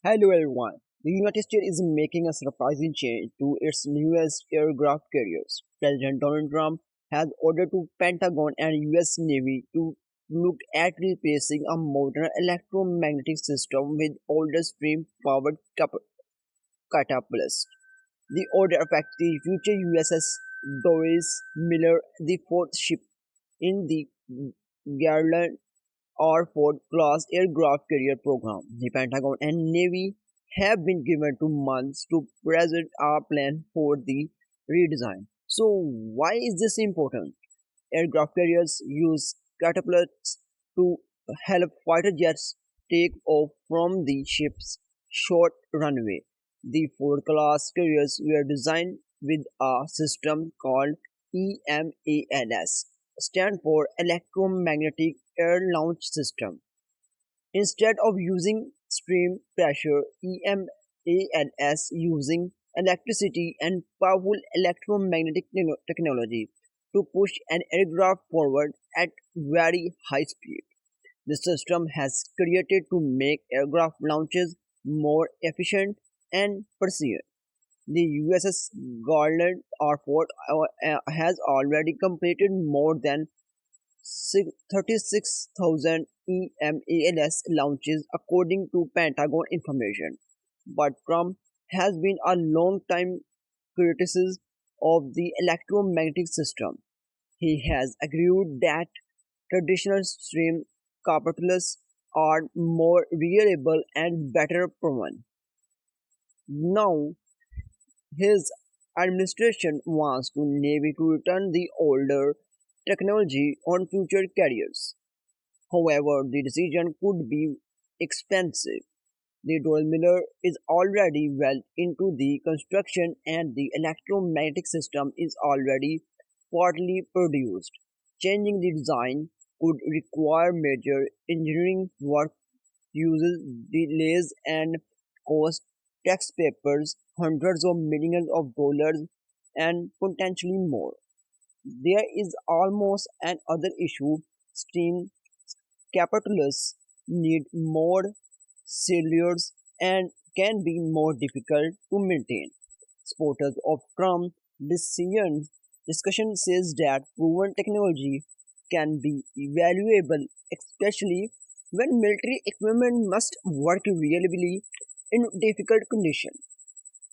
Hello everyone. The United States is making a surprising change to its newest aircraft carriers. President Donald Trump has ordered the Pentagon and US Navy to look at replacing a modern electromagnetic system with older stream powered catapults. The order affects the future USS Doris Miller, the fourth ship in the Garland or Ford class aircraft carrier program. The Pentagon and Navy have been given 2 months to present a plan for the redesign. So, why is this important? Aircraft carriers use catapults to help fighter jets take off from the ship's short runway. The Ford class carriers were designed with a system called EMALS, stand for Electromagnetic Air Launch System. Instead of using stream pressure, EMALS using electricity and powerful electromagnetic technology to push an aircraft forward at very high speed. The system has created to make aircraft launches more efficient and precise. The USS Garland Airport has already completed more than 36,000 EMALS launches according to Pentagon information. But Trump has been a long time criticist of the electromagnetic system. He has agreed that traditional stream capitalists are more reliable and better proven. Now, his administration wants the Navy to return the older technology on future carriers. However, the decision could be expensive. The Doyle Miller is already well into the construction and the electromagnetic system is already partly produced. Changing the design could require major engineering work, uses delays, and cost taxpayers hundreds of millions of dollars and potentially more. There is almost another issue. Steam capitalists need more cellulars and can be more difficult to maintain. Supporters of Trump decision discussion says that proven technology can be valuable, especially when military equipment must work reliably in difficult conditions.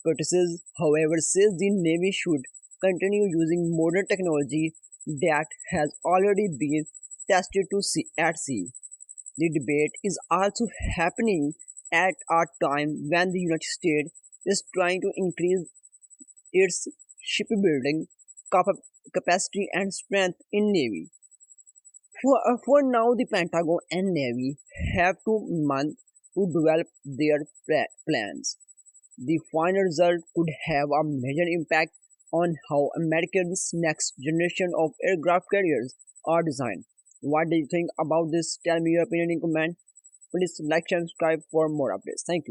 Curtis, however, says the Navy should continue using modern technology that has already been tested at sea. The debate is also happening at a time when the United States is trying to increase its shipbuilding capacity and strength in Navy. For now, the Pentagon and Navy have 2 months to develop their plans. The final result could have a major impact on how Americans' next generation of aircraft carriers are designed. What do you think about this? Tell me your opinion in comment. Please like and subscribe for more updates. Thank you.